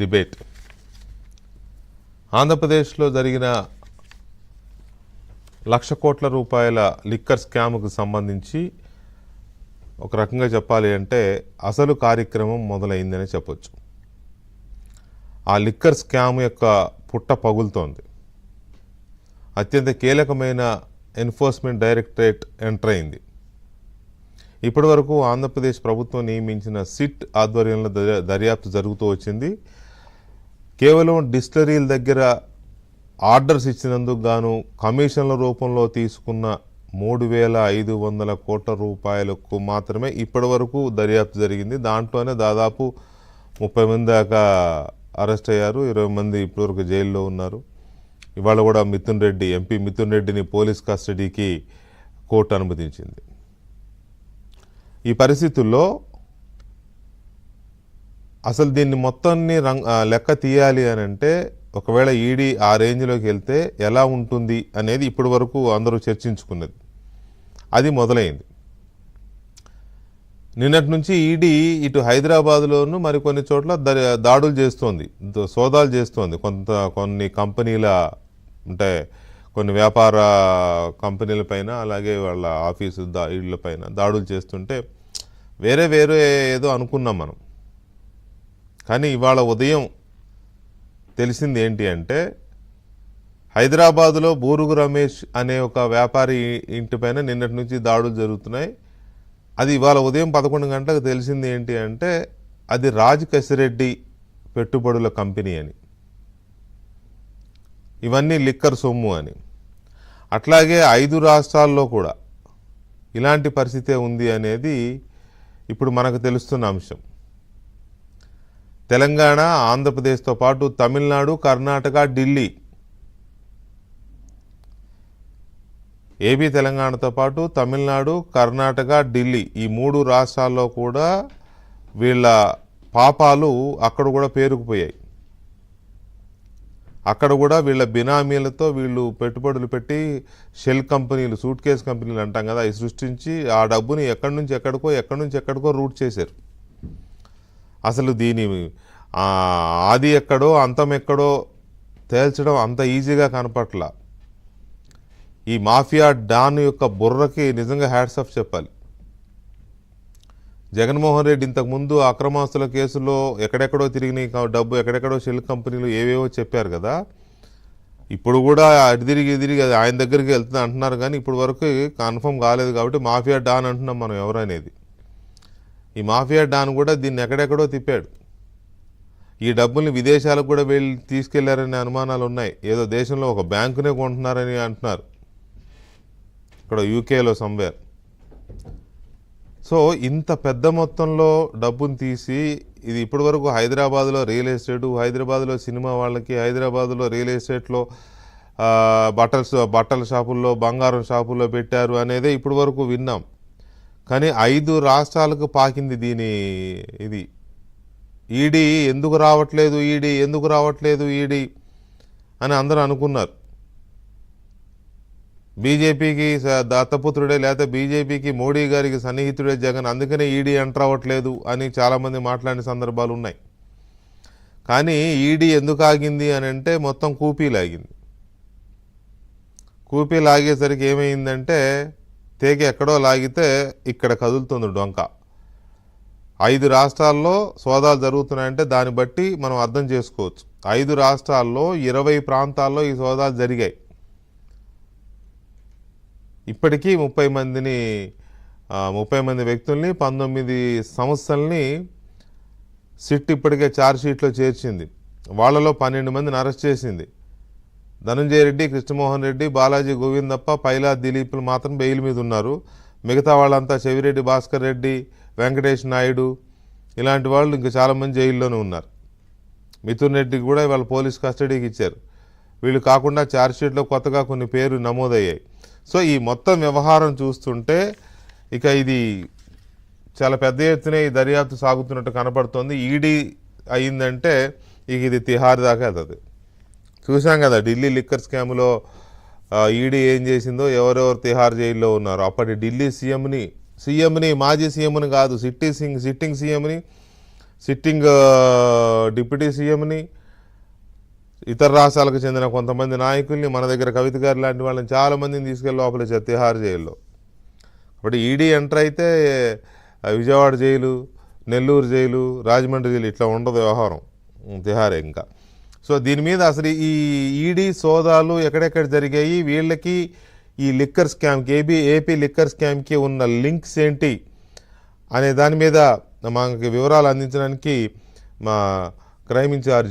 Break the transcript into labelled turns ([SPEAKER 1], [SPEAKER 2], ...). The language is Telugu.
[SPEAKER 1] డిబేట్ ఆంధ్రప్రదేశ్లో జరిగిన 1,00,00,000 కోట్ల రూపాయల లిక్కర్ స్కామ్కు సంబంధించి ఒక రకంగా చెప్పాలి అంటే అసలు కార్యక్రమం మొదలైందని చెప్పొచ్చు. ఆ లిక్కర్ స్కామ్ యొక్క పుట్ట పగులుతోంది. అత్యంత కీలకమైన ఎన్ఫోర్స్మెంట్ డైరెక్టరేట్ ఎంటర్ అయింది. ఇప్పటి వరకు ఆంధ్రప్రదేశ్ ప్రభుత్వం నియమించిన సిట్ ఆధ్వర్యంలో దర్యాప్తు జరుగుతూ వచ్చింది. కేవలం డిస్టిలరీల దగ్గర ఆర్డర్స్ ఇచ్చినందుకు గాను కమిషన్ల రూపంలో తీసుకున్న 3,500 కోట్ల రూపాయలకు మాత్రమే ఇప్పటి వరకు దర్యాప్తు జరిగింది. దాంట్లోనే దాదాపు 30 మంది దాకా అరెస్ట్ అయ్యారు. 20 మంది ఇప్పటివరకు జైల్లో ఉన్నారు. ఇవాళ కూడా ఎంపీ మిథున్ రెడ్డిని పోలీస్ కస్టడీకి కోర్టు అనుమతించింది. ఈ పరిస్థితుల్లో అసలు దీన్ని మొత్తాన్ని లెక్క తీయాలి అని అంటే ఒకవేళ ఈడీ ఆ రేంజ్లోకి వెళ్తే ఎలా ఉంటుంది అనేది ఇప్పటి వరకు అందరూ చర్చించుకున్నది. అది మొదలైంది. నిన్నటి నుంచి ఈడీ ఇటు హైదరాబాద్లోనూ మరికొన్ని చోట్ల దాడులు చేస్తోంది, సోదాలు చేస్తోంది. కొన్ని కంపెనీల అంటే కొన్ని వ్యాపార కంపెనీల పైన అలాగే వాళ్ళ ఆఫీసు ఇళ్ళ పైన దాడులు చేస్తుంటే వేరే ఏదో అనుకున్నాం మనం. కానీ ఇవాళ ఉదయం తెలిసింది ఏంటి అంటే హైదరాబాదులో బూరుగు రమేష్ అనే ఒక వ్యాపారి ఇంటిపైన నిన్నటి నుంచి దాడులు జరుగుతున్నాయి. అది ఇవాళ ఉదయం 11 గంటలకు తెలిసింది ఏంటి అంటే అది రాజ్ కసిరెడ్డి పెట్టుబడుల కంపెనీ అని, ఇవన్నీ లిక్కర్ సొమ్ము అని. అట్లాగే 5 రాష్ట్రాల్లో కూడా ఇలాంటి పరిస్థితే ఉంది అనేది ఇప్పుడు మనకు తెలుస్తున్న అంశం. తెలంగాణ, ఆంధ్రప్రదేశ్తో పాటు తమిళనాడు, కర్ణాటక, ఢిల్లీ, ఏపీ తెలంగాణతో పాటు తమిళనాడు, కర్ణాటక, ఢిల్లీ ఈ 3 రాష్ట్రాల్లో కూడా వీళ్ళ పాపాలు అక్కడ కూడా పేరుకుపోయాయి. అక్కడ కూడా వీళ్ళ బినామీలతో వీళ్ళు పెట్టుబడులు పెట్టి షెల్ కంపెనీలు, సూట్ కేస్ కంపెనీలు అంటాం కదా, అవి సృష్టించి ఆ డబ్బుని ఎక్కడి నుంచి ఎక్కడికో రూట్ చేశారు. అసలు దీని ఆది ఎక్కడో అంతం ఎక్కడో తేల్చడం అంత ఈజీగా కనపట్లా. ఈ మాఫియా డాన్ యొక్క బుర్రకి నిజంగా హ్యాట్స్ ఆఫ్ చెప్పాలి. జగన్మోహన్ రెడ్డి ఇంతకుముందు అక్రమాస్తుల కేసులో ఎక్కడెక్కడో తిరిగిన డబ్బు ఎక్కడెక్కడో షెల్ కంపెనీలు ఏవేవో చెప్పారు కదా, ఇప్పుడు కూడా తిరిగి ఆయన దగ్గరికి వెళ్తుంది అంటున్నారు. కానీ ఇప్పుడు వరకు కన్ఫర్మ్ కాలేదు కాబట్టి మాఫియా డాన్ అంటున్నాం మనం ఎవరనేది. ఈ మాఫియా డాన్ కూడా దీన్ని ఎక్కడెక్కడో తిప్పాడు. ఈ డబ్బుల్ని విదేశాలకు కూడా వెళ్ళి తీసుకెళ్లారనే అనుమానాలు ఉన్నాయి. ఏదో దేశంలో ఒక బ్యాంకునే కొంటున్నారని అంటున్నారు, ఇక్కడ యూకేలో సమ్వేర్. సో ఇంత పెద్ద మొత్తంలో డబ్బును తీసి ఇది ఇప్పటి వరకు హైదరాబాద్లో రియల్ ఎస్టేటు, హైదరాబాద్లో సినిమా వాళ్ళకి, హైదరాబాద్లో రియల్ ఎస్టేట్లో బట్టల షాపుల్లో, బంగారం షాపుల్లో పెట్టారు అనేదే ఇప్పటి వరకు విన్నాం. కానీ 5 రాష్ట్రాలకు పాకింది ఇది. ఈడీ ఎందుకు రావట్లేదు ఈడీ అని అందరూ అనుకున్నారు. బీజేపీకి దత్తపుత్రుడే లేకపోతే బీజేపీకి మోడీ గారికి సన్నిహితుడే జగన్, అందుకనే ఈడీ ఎంటర్ అవ్వట్లేదు అని చాలామంది మాట్లాడిన సందర్భాలు ఉన్నాయి. కానీ ఈడీ ఎందుకు ఆగింది అని అంటే మొత్తం కూపీ లాగేసరికి ఏమైందంటే తేగ ఎక్కడో లాగితే ఇక్కడ కదులుతుంది డొంక. 5 రాష్ట్రాల్లో సోదాలు జరుగుతున్నాయంటే దాన్ని బట్టి మనం అర్థం చేసుకోవచ్చు. 5 రాష్ట్రాల్లో 20 ప్రాంతాల్లో ఈ సోదాలు జరిగాయి. ఇప్పటికీ 30 మంది వ్యక్తుల్ని, 19 సంస్థల్ని సిట్ ఇప్పటికే ఛార్జ్షీట్లో చేర్చింది. వాళ్ళలో 12 మందిని అరెస్ట్ చేసింది. ధనంజయ రెడ్డి, కృష్ణమోహన్ రెడ్డి, బాలాజీ గోవిందప్ప, పైలా దిలీప్లు మాత్రం బెయిల్ మీద ఉన్నారు. మిగతా వాళ్ళంతా చెవిరెడ్డి భాస్కర్ రెడ్డి, వెంకటేష్ నాయుడు ఇలాంటి వాళ్ళు ఇంకా చాలామంది జైల్లోనే ఉన్నారు. మిథున్ రెడ్డికి కూడా ఇవాళ పోలీస్ కస్టడీకి ఇచ్చారు. వీళ్ళు కాకుండా ఛార్జ్షీట్లో కొత్తగా కొన్ని పేర్లు నమోదయ్యాయి. సో ఈ మొత్తం వ్యవహారం చూస్తుంటే ఇక ఇది చాలా పెద్ద ఎత్తున ఈ దర్యాప్తు సాగుతున్నట్టు కనపడుతోంది. ఈడీ అయిందంటే ఇక ఇది తిహార్ దాకా అది చూసాం కదా. ఢిల్లీ లిక్కర్ స్కామ్లో ఈడీ ఏం చేసిందో, ఎవరెవరు తిహార్ జైల్లో ఉన్నారు. అప్పటి ఢిల్లీ సీఎంని మాజీ సీఎంని కాదు, సిట్టింగ్ సీఎంని సిట్టింగ్ డిప్యూటీ సీఎంని, ఇతర రాష్ట్రాలకు చెందిన కొంతమంది నాయకుల్ని, మన దగ్గర కవిత గారు లాంటి వాళ్ళని చాలామందిని తీసుకెళ్ళి లోపల తిహార్ జైల్లో. కాబట్టి ఈడీ ఎంటర్ అయితే Vijayawada jail, Nellore jail, Rajahmundry jail ఇట్లా ఉండదు వ్యవహారం, తిహారే ఇంకా. సో దీని మీద అసలు ఈ ఈడీ సోదాలు ఎక్కడెక్కడ జరిగాయి, వీళ్ళకి ఈ లిక్కర్ స్కామ్కి ఏపీ లిక్కర్ స్కామ్కి ఉన్న లింక్స్ ఏంటి అనే దాని మీద మనకి వివరాలు అందించడానికి మా క్రైమ్ ఇన్ఛార్జ్